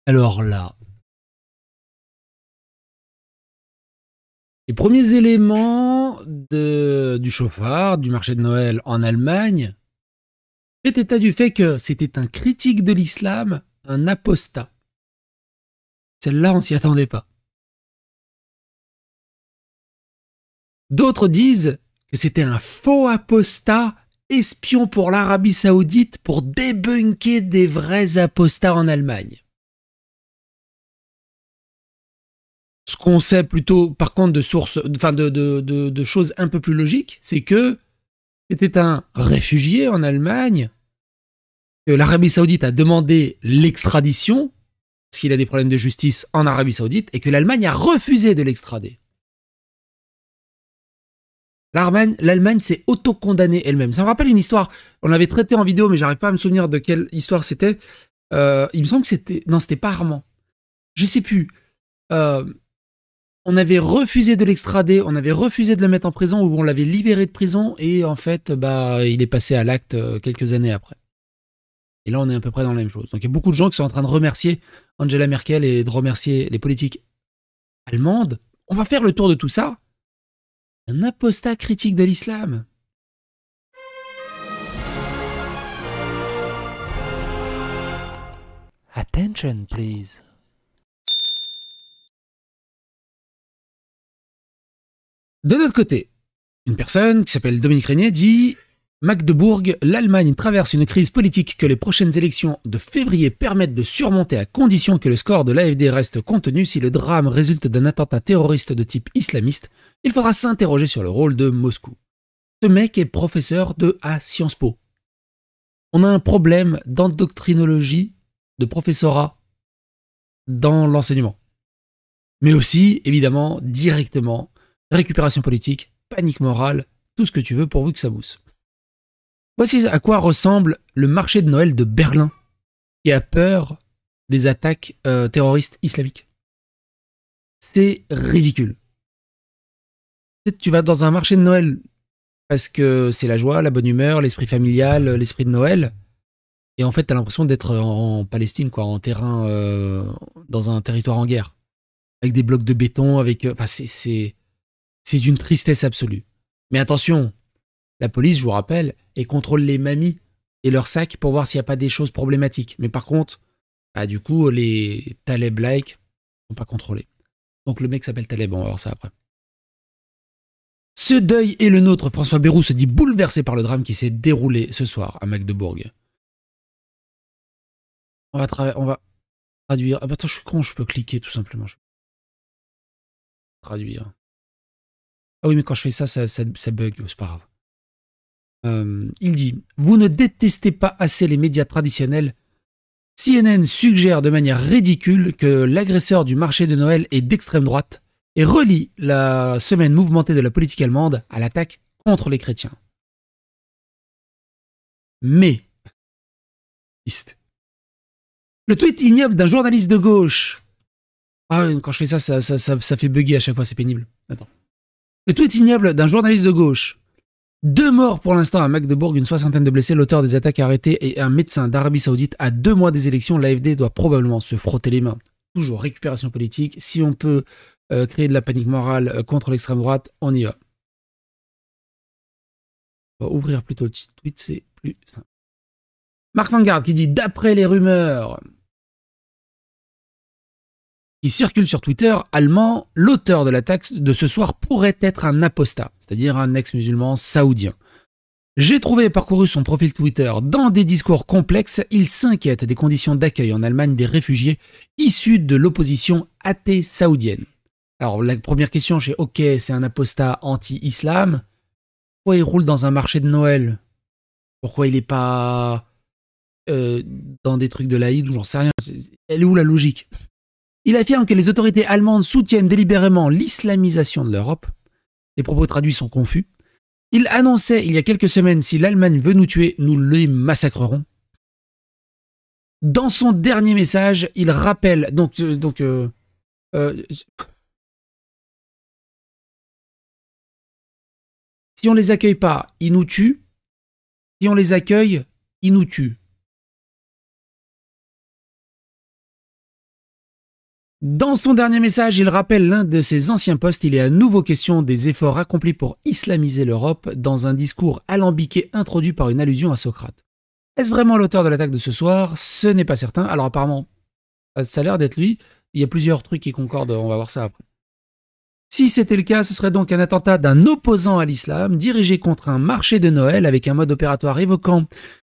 Alors là, les premiers éléments du chauffard, du marché de Noël en Allemagne, fait état du fait que c'était un critique de l'islam, un apostat. Celle-là, on s'y attendait pas. D'autres disent que c'était un faux apostat, espion pour l'Arabie Saoudite pour débunker des vrais apostats en Allemagne. Ce qu'on sait plutôt, par contre, de sources, enfin de choses un peu plus logiques, c'est que c'était un réfugié en Allemagne, que l'Arabie Saoudite a demandé l'extradition, parce qu'il a des problèmes de justice en Arabie Saoudite, et que l'Allemagne a refusé de l'extrader. L'Allemagne s'est auto-condamnée elle-même. Ça me rappelle une histoire, on l'avait traité en vidéo, mais j'arrive pas à me souvenir de quelle histoire c'était. Il me semble que c'était... Non, c'était pas Armand. Je sais plus. On avait refusé de l'extrader, on avait refusé de le mettre en prison, ou on l'avait libéré de prison, et en fait, il est passé à l'acte quelques années après. Et là, on est à peu près dans la même chose. Donc il y a beaucoup de gens qui sont en train de remercier Angela Merkel et de remercier les politiques allemandes. On va faire le tour de tout ça. Un apostat critique de l'islam. Attention, please. De notre côté, une personne qui s'appelle Dominique Régnier dit « Magdebourg, l'Allemagne traverse une crise politique que les prochaines élections de février permettent de surmonter à condition que le score de l'AfD reste contenu. Si le drame résulte d'un attentat terroriste de type islamiste, il faudra s'interroger sur le rôle de Moscou. » Ce mec est professeur à Sciences Po. On a un problème d'endoctrinologie, de professorat dans l'enseignement. Mais aussi, évidemment, directement, récupération politique, panique morale, tout ce que tu veux pourvu que ça mousse. Voici à quoi ressemble le marché de Noël de Berlin, qui a peur des attaques terroristes islamiques. C'est ridicule. Tu vas dans un marché de Noël parce que c'est la joie, la bonne humeur, l'esprit familial, l'esprit de Noël, et en fait t'as l'impression d'être en Palestine, quoi, en terrain, dans un territoire en guerre, avec des blocs de béton, avec, enfin c'est d'une tristesse absolue. Mais attention, la police, je vous rappelle, elle contrôle les mamies et leurs sacs pour voir s'il n'y a pas des choses problématiques. Mais par contre, du coup, les Taleb-like ne sont pas contrôlés. Donc le mec s'appelle Taleb, on va voir ça après. Ce deuil est le nôtre. François Bayrou se dit bouleversé par le drame qui s'est déroulé ce soir à Magdebourg. On va traduire. Ah bah attends, je suis con, je peux cliquer tout simplement. Traduire. Ah oui, mais quand je fais ça, ça bug, c'est pas grave. Il dit « Vous ne détestez pas assez les médias traditionnels. CNN suggère de manière ridicule que l'agresseur du marché de Noël est d'extrême droite et relie la semaine mouvementée de la politique allemande à l'attaque contre les chrétiens. Mais, le tweet ignoble d'un journaliste de gauche... Ah, quand je fais ça, ça fait bugger à chaque fois, c'est pénible. Attends. Le tweet ignoble d'un journaliste de gauche. 2 morts pour l'instant à Magdebourg, une soixantaine de blessés, l'auteur des attaques arrêté et un médecin d'Arabie Saoudite. À 2 mois des élections, l'AfD doit probablement se frotter les mains. Toujours récupération politique. Si on peut créer de la panique morale contre l'extrême droite, on y va. On va ouvrir plutôt le tweet, c'est plus simple. Marc Vanguard qui dit « D'après les rumeurs qui circulent sur Twitter allemand, l'auteur de l'attaque de ce soir pourrait être un apostat, c'est-à-dire un ex-musulman saoudien. J'ai trouvé et parcouru son profil Twitter. Dans des discours complexes, il s'inquiète des conditions d'accueil en Allemagne des réfugiés issus de l'opposition athée saoudienne. » Alors la première question, c'est « Ok, c'est un apostat anti-islam. Pourquoi il roule dans un marché de Noël? Pourquoi il n'est pas dans des trucs de l'Aïd ou j'en sais rien? Elle est où la logique ?» Il affirme que les autorités allemandes soutiennent délibérément l'islamisation de l'Europe. Les propos traduits sont confus. Il annonçait il y a quelques semaines « Si l'Allemagne veut nous tuer, nous les massacrerons ». Dans son dernier message, il rappelle... si on les accueille pas, ils nous tuent. Si on les accueille, ils nous tuent. Dans son dernier message, il rappelle l'un de ses anciens postes. Il est à nouveau question des efforts accomplis pour islamiser l'Europe dans un discours alambiqué introduit par une allusion à Socrate. Est-ce vraiment l'auteur de l'attaque de ce soir? Ce n'est pas certain. Alors apparemment, ça a l'air d'être lui. Il y a plusieurs trucs qui concordent, on va voir ça après. Si c'était le cas, ce serait donc un attentat d'un opposant à l'islam dirigé contre un marché de Noël avec un mode opératoire évoquant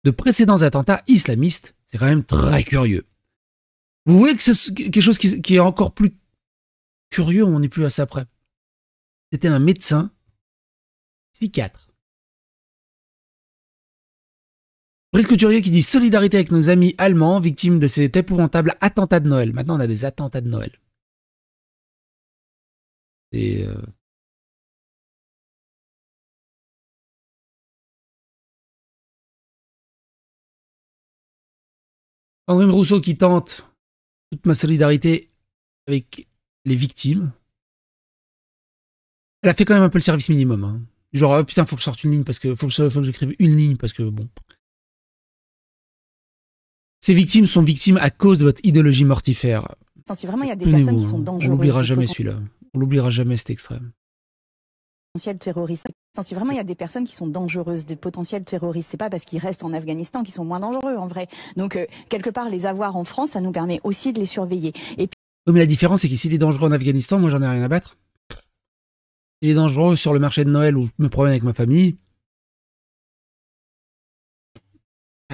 de précédents attentats islamistes. C'est quand même très curieux. Vous voyez que c'est quelque chose qui est encore plus curieux, on n'est plus à ça près. C'était un médecin psychiatre. Brice Couturier qui dit solidarité avec nos amis allemands victimes de cet épouvantable attentat de Noël. Maintenant, on a des attentats de Noël. Et Sandrine Rousseau qui tente toute ma solidarité avec les victimes. Elle a fait quand même un peu le service minimum. Hein. Genre, oh, putain, faut que je sorte une ligne parce que faut que j'écrive une ligne parce que bon. Ces victimes sont victimes à cause de votre idéologie mortifère. Si vraiment il y a des personnes qui sont dangereuses. On n'oubliera jamais celui-là. On n'oubliera jamais cet extrait. Potentiels terroristes. Si vraiment il y a des personnes qui sont dangereuses, des potentiels terroristes, c'est pas parce qu'ils restent en Afghanistan qu'ils sont moins dangereux en vrai. Donc quelque part les avoir en France, ça nous permet aussi de les surveiller. Et puis... Oui, mais la différence c'est que s'il est dangereux en Afghanistan, moi j'en ai rien à battre. S'il est dangereux sur le marché de Noël où je me promène avec ma famille,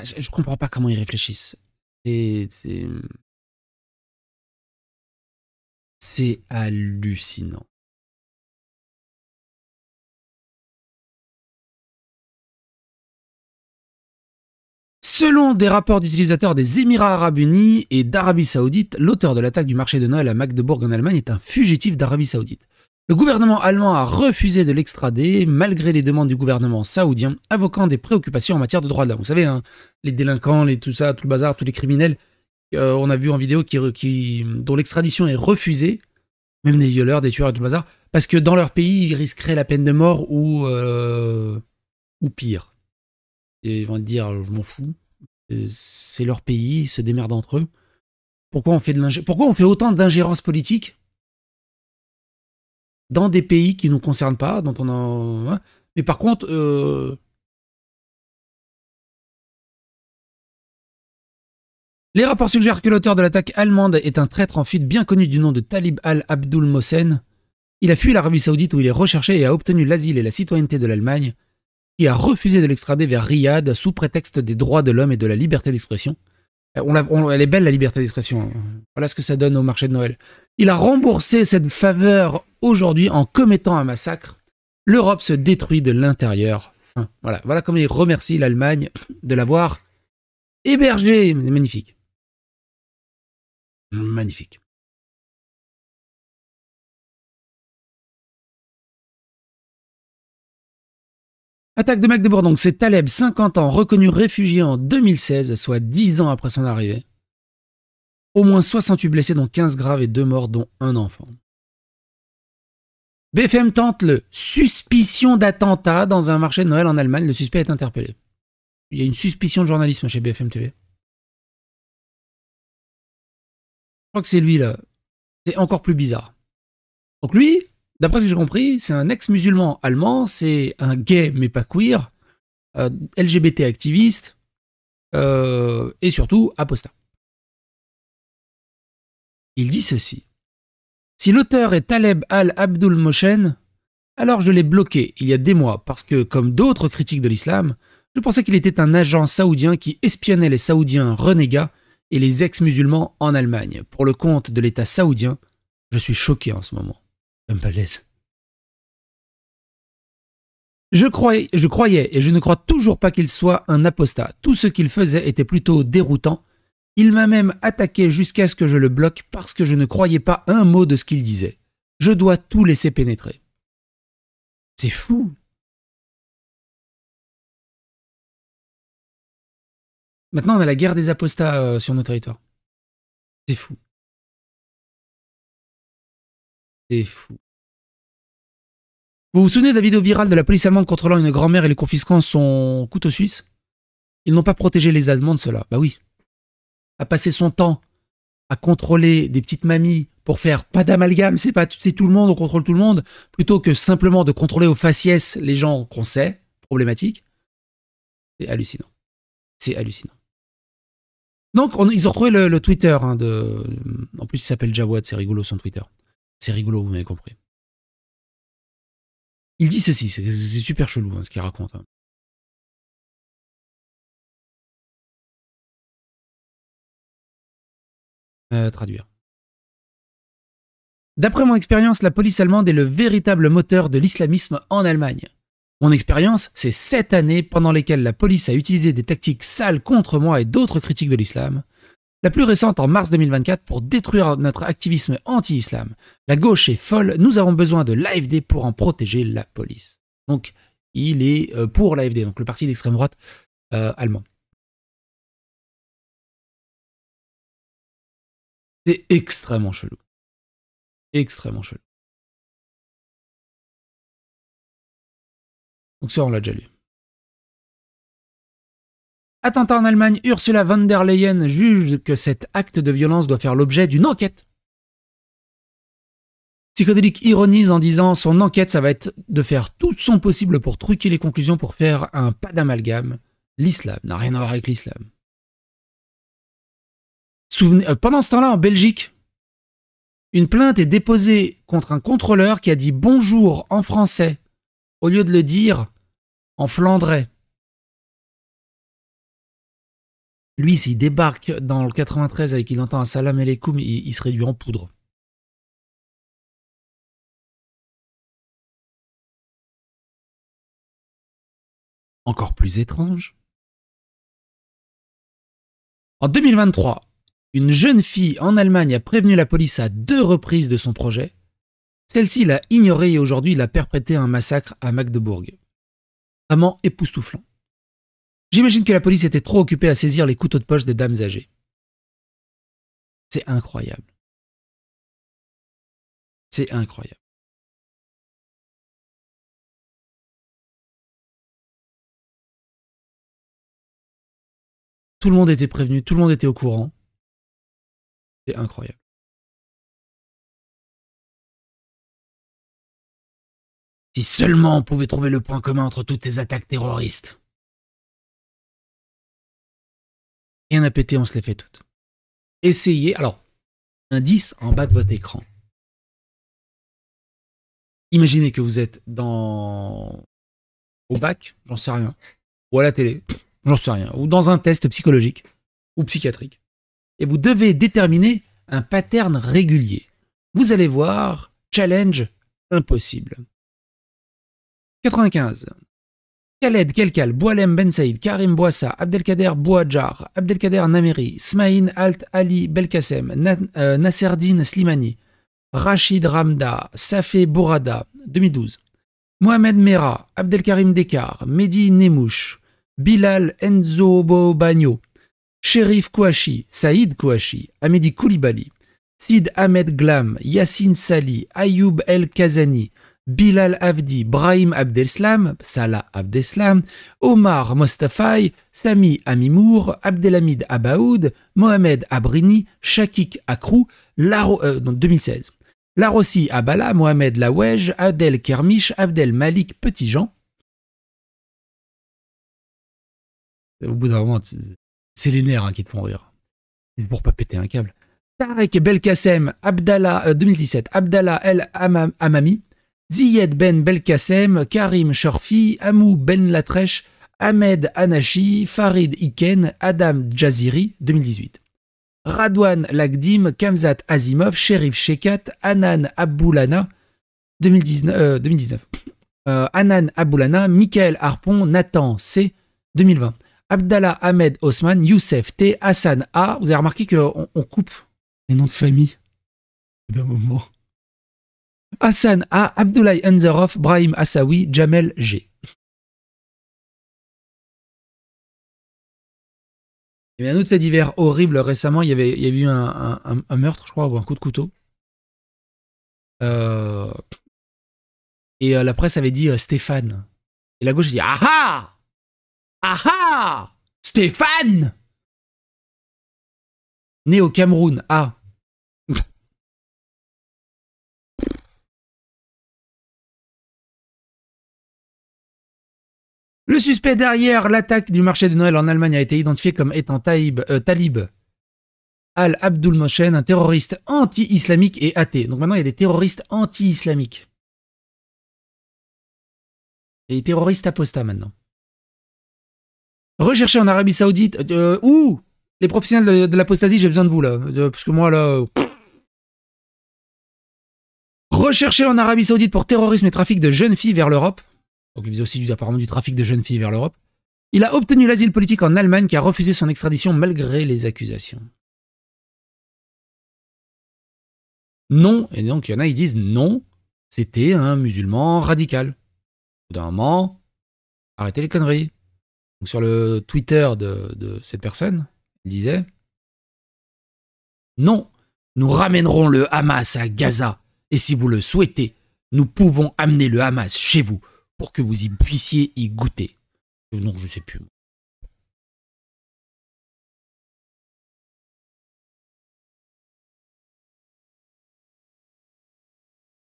je comprends pas comment ils réfléchissent. C'est hallucinant. Selon des rapports d'utilisateurs des Émirats Arabes Unis et d'Arabie Saoudite, l'auteur de l'attaque du marché de Noël à Magdebourg en Allemagne est un fugitif d'Arabie Saoudite. Le gouvernement allemand a refusé de l'extrader malgré les demandes du gouvernement saoudien, invoquant des préoccupations en matière de droits de l'homme. Vous savez, hein, les délinquants, tout ça, tout le bazar, tous les criminels, on a vu en vidéo dont l'extradition est refusée, même des violeurs, des tueurs et tout le bazar, parce que dans leur pays, ils risqueraient la peine de mort ou pire. Et ils vont te dire, je m'en fous, c'est leur pays, ils se démerdent entre eux. Pourquoi on fait autant d'ingérence politique dans des pays qui ne nous concernent pas, dont on en... Hein. Mais par contre, les rapports suggèrent que l'auteur de l'attaque allemande est un traître en fuite bien connu du nom de Talib al-Abdul Mohsen. Il a fui l'Arabie Saoudite où il est recherché et a obtenu l'asile et la citoyenneté de l'Allemagne, qui a refusé de l'extrader vers Riyad sous prétexte des droits de l'homme et de la liberté d'expression. Elle est belle la liberté d'expression. Voilà ce que ça donne au marché de Noël. Il a remboursé cette faveur aujourd'hui en commettant un massacre. L'Europe se détruit de l'intérieur. Enfin, voilà comment il remercie l'Allemagne de l'avoir hébergé. Magnifique. Magnifique. Attaque de Magdebourg, donc c'est Taleb, 50 ans, reconnu réfugié en 2016, soit 10 ans après son arrivée. Au moins 68 blessés, dont 15 graves et 2 morts, dont un enfant. BFM tente le suspicion d'attentat dans un marché de Noël en Allemagne. Le suspect est interpellé. Il y a une suspicion de journalisme chez BFM TV. Je crois que c'est lui là. C'est encore plus bizarre. Donc lui, d'après ce que j'ai compris, c'est un ex-musulman allemand, c'est un gay mais pas queer, LGBT activiste, et surtout apostat. Il dit ceci. Si l'auteur est Taleb al-Abdul Mohsen, alors je l'ai bloqué il y a des mois parce que, comme d'autres critiques de l'islam, je pensais qu'il était un agent saoudien qui espionnait les Saoudiens renégats et les ex-musulmans en Allemagne. Pour le compte de l'État saoudien, je suis choqué en ce moment. Même pas l'aise. Je croyais et je ne crois toujours pas qu'il soit un apostat. Tout ce qu'il faisait était plutôt déroutant. Il m'a même attaqué jusqu'à ce que je le bloque parce que je ne croyais pas un mot de ce qu'il disait. Je dois tout laisser pénétrer. C'est fou. Maintenant, on a la guerre des apostats sur nos territoires. C'est fou. C'est fou. Vous vous souvenez de la vidéo virale de la police allemande contrôlant une grand-mère et lui confisquant son couteau suisse? Ils n'ont pas protégé les Allemands de cela. Bah oui. À passer son temps à contrôler des petites mamies pour faire pas d'amalgame, c'est tout le monde, on contrôle tout le monde, plutôt que simplement de contrôler au faciès les gens qu'on sait, problématiques. C'est hallucinant. C'est hallucinant. Donc, ils ont retrouvé le Twitter de... En plus, il s'appelle Jawad, c'est rigolo son Twitter. C'est rigolo, vous m'avez compris. Il dit ceci, c'est super chelou ce qu'il raconte. Traduire. D'après mon expérience, la police allemande est le véritable moteur de l'islamisme en Allemagne. Mon expérience, c'est 7 années pendant lesquelles la police a utilisé des tactiques sales contre moi et d'autres critiques de l'islam. La plus récente en mars 2024 pour détruire notre activisme anti-islam. La gauche est folle, nous avons besoin de l'AfD pour en protéger la police. Donc, il est pour l'AfD, donc le parti d'extrême droite allemand. C'est extrêmement chelou. Extrêmement chelou. Donc ça, on l'a déjà lu. Attentat en Allemagne, Ursula von der Leyen juge que cet acte de violence doit faire l'objet d'une enquête. Psychodélique ironise en disant son enquête, ça va être de faire tout son possible pour truquer les conclusions pour faire un pas d'amalgame. L'islam n'a rien à voir avec l'islam. Pendant ce temps-là, en Belgique, une plainte est déposée contre un contrôleur qui a dit bonjour en français au lieu de le dire en flandrais. Lui, s'il débarque dans le 93 et qu'il entend un salam alaikum, il se réduit en poudre. Encore plus étrange. En 2023, une jeune fille en Allemagne a prévenu la police à 2 reprises de son projet. Celle-ci l'a ignoré et aujourd'hui il a perpétré un massacre à Magdebourg. Vraiment époustouflant. J'imagine que la police était trop occupée à saisir les couteaux de poche des dames âgées. C'est incroyable. C'est incroyable. Tout le monde était prévenu, tout le monde était au courant. C'est incroyable. Si seulement on pouvait trouver le point commun entre toutes ces attaques terroristes. Rien à péter, on se les fait toutes. Essayez, alors, indice en bas de votre écran. Imaginez que vous êtes au bac, j'en sais rien, ou à la télé, j'en sais rien, ou dans un test psychologique ou psychiatrique. Et vous devez déterminer un pattern régulier. Vous allez voir, challenge impossible. 95. Khaled Kelkal, Boualem Ben Saïd, Karim Bouassa, Abdelkader Bouadjar, Abdelkader Nameri, Smaïn Alt Ali Belkacem, Nasserdine Slimani, Rachid Ramda, Safé Bourada, 2012. Mohamed Merah, Abdelkarim Dekar, Mehdi Nemouche, Bilal Enzo Bobagno, Sherif Kouachi, Saïd Kouachi, Hamedi Koulibaly, Sid Ahmed Glam, Yassine Sali, Ayoub El Kazani, Bilal Avdi, Brahim Abdeslam, Salah Abdeslam, Omar Mostafai, Sami Amimour, Abdelhamid Abaoud, Mohamed Abrini, Shakik Akrou, 2016. Larossi Abala, Mohamed Lawej, Abdel Kermiche, Abdel Malik Petitjean. Au bout d'un moment, c'est les nerfs qui te font rire. C'est pour pas péter un câble. Tarek Belkacem, Abdallah, 2017, Abdallah El Amami, Ziyed Ben Belkacem, Karim Shorfi, Amou Ben Latrèche, Ahmed Anachi, Farid Iken, Adam Jaziri, 2018. Radwan Lagdim, Kamzat Azimov, Sherif Shekat, Anan Aboulana, 2019. Anan Aboulana, Michael Harpon, Nathan C, 2020. Abdallah Ahmed Osman, Youssef T, Hassan A. Vous avez remarqué qu'on coupe les noms de famille d'un moment. Hassan A, Abdoulaye Anzarov, Brahim Assaoui, Jamel G. Il y avait un autre fait divers horrible récemment, il y avait eu un meurtre, je crois, ou un coup de couteau. Et la presse avait dit Stéphane. Et la gauche dit ah ah Stéphane né au Cameroun, Le suspect derrière l'attaque du marché de Noël en Allemagne a été identifié comme étant Talib al-Abdul Mohsen, un terroriste anti-islamique et athée. Donc maintenant, il y a des terroristes anti-islamiques. Et des terroristes apostats maintenant. Recherché en Arabie Saoudite. Les professionnels de l'apostasie, j'ai besoin de vous là. Parce que moi là... Recherché en Arabie Saoudite pour terrorisme et trafic de jeunes filles vers l'Europe. Donc il faisait aussi apparemment du trafic de jeunes filles vers l'Europe. Il a obtenu l'asile politique en Allemagne qui a refusé son extradition malgré les accusations. Non, et donc il y en a, ils disent non, c'était un musulman radical. Au bout d'un moment, arrêtez les conneries. Donc sur le Twitter de cette personne, il disait non, nous ramènerons le Hamas à Gaza, et si vous le souhaitez, nous pouvons amener le Hamas chez vous pour que vous y puissiez y goûter. Non, je sais plus.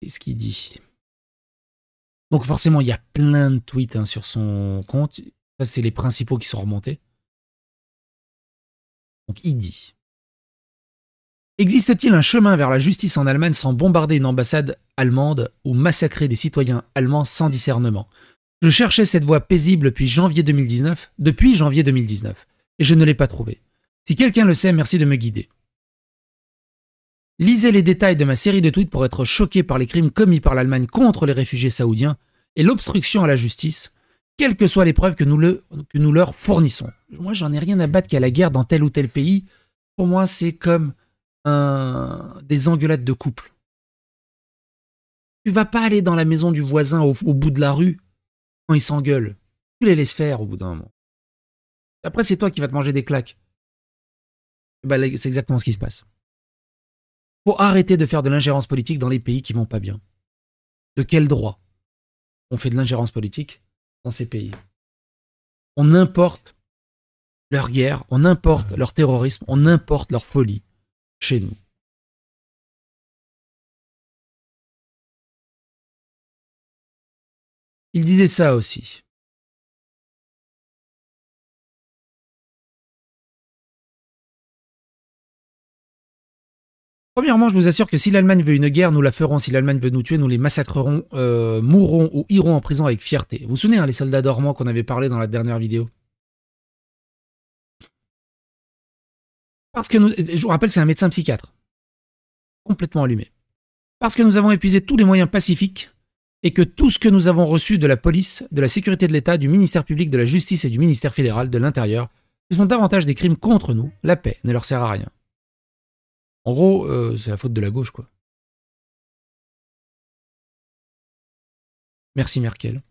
Qu'est-ce qu'il dit? Donc forcément, il y a plein de tweets sur son compte. Ça, c'est les principaux qui sont remontés. Donc il dit: existe-t-il un chemin vers la justice en Allemagne sans bombarder une ambassade allemande ou massacrer des citoyens allemands sans discernement? Je cherchais cette voie paisible depuis janvier 2019, et je ne l'ai pas trouvée. Si quelqu'un le sait, merci de me guider. Lisez les détails de ma série de tweets pour être choqué par les crimes commis par l'Allemagne contre les réfugiés saoudiens et l'obstruction à la justice, quelles que soient les preuves que nous leur fournissons. Moi, j'en ai rien à battre qu'il y a la guerre dans tel ou tel pays. Pour moi, c'est comme des engueulades de couple. Tu vas pas aller dans la maison du voisin au bout de la rue quand ils s'engueulent. Tu les laisses faire au bout d'un moment. Après, c'est toi qui vas te manger des claques. Bah, c'est exactement ce qui se passe. Faut arrêter de faire de l'ingérence politique dans les pays qui vont pas bien. De quel droit on fait de l'ingérence politique dans ces pays? On importe leur guerre, on importe leur terrorisme, on importe leur folie chez nous. Il disait ça aussi. Premièrement, je vous assure que si l'Allemagne veut une guerre, nous la ferons. Si l'Allemagne veut nous tuer, nous les massacrerons, mourront ou iront en prison avec fierté. Vous vous souvenez, les soldats dormants qu'on avait parlé dans la dernière vidéo? Parce que je vous rappelle, c'est un médecin psychiatre. Complètement allumé. Parce que nous avons épuisé tous les moyens pacifiques et que tout ce que nous avons reçu de la police, de la sécurité de l'État, du ministère public, de la justice et du ministère fédéral de l'Intérieur, ce sont davantage des crimes contre nous. La paix ne leur sert à rien. En gros, c'est la faute de la gauche, quoi. Merci Merkel.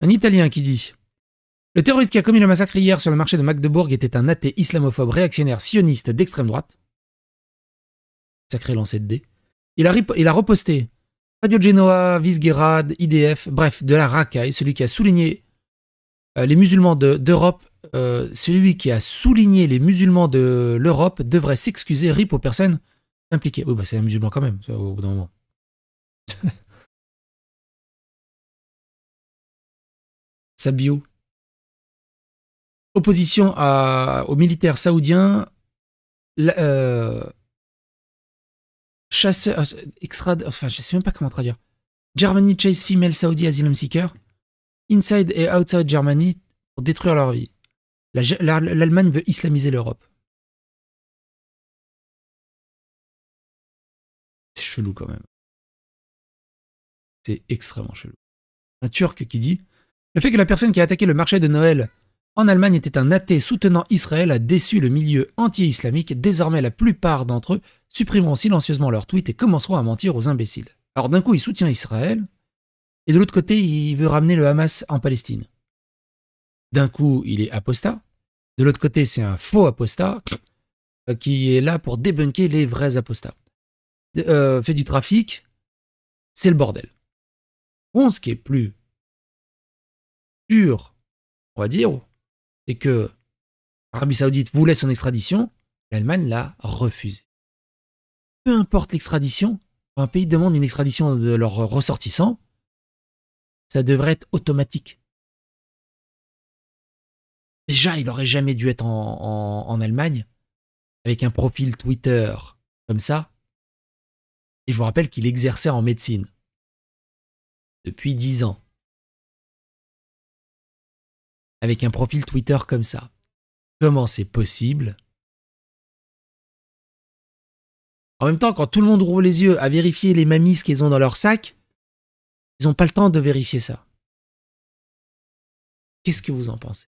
Un Italien qui dit: le terroriste qui a commis le massacre hier sur le marché de Magdebourg était un athée islamophobe réactionnaire sioniste d'extrême droite. Sacré lancé de dés. Il a reposté Radio Genoa, Visegrad, IDF, bref, de la racaille, celui qui a souligné les musulmans d'Europe. Celui qui a souligné les musulmans de l'Europe devrait s'excuser, rip aux personnes impliquées. Oui, bah c'est un musulman quand même, au bout d'un moment. Sa bio. Opposition aux militaires saoudiens. Chasseur. Enfin, je sais même pas comment traduire. Germany chase female Saudi asylum seeker. Inside et outside Germany pour détruire leur vie. L'Allemagne veut islamiser l'Europe. C'est chelou quand même. C'est extrêmement chelou. Un Turc qui dit: le fait que la personne qui a attaqué le marché de Noël en Allemagne était un athée soutenant Israël a déçu le milieu anti-islamique. Désormais, la plupart d'entre eux supprimeront silencieusement leurs tweets et commenceront à mentir aux imbéciles. Alors d'un coup, il soutient Israël, et de l'autre côté, il veut ramener le Hamas en Palestine. D'un coup, il est apostat. De l'autre côté, c'est un faux apostat qui est là pour débunker les vrais apostats. Fait du trafic, c'est le bordel. Bon, ce qui est plus sûr, on va dire, c'est que l'Arabie Saoudite voulait son extradition, l'Allemagne l'a refusé. Peu importe l'extradition, quand un pays demande une extradition de leurs ressortissants, Ça devrait être automatique. Déjà, il aurait jamais dû être en Allemagne avec un profil Twitter comme ça. Et je vous rappelle qu'il exerçait en médecine depuis 10 ans. Avec un profil Twitter comme ça. Comment c'est possible? En même temps, quand tout le monde rouvre les yeux à vérifier les mamies qu'ils ont dans leur sac, ils n'ont pas le temps de vérifier ça. Qu'est-ce que vous en pensez?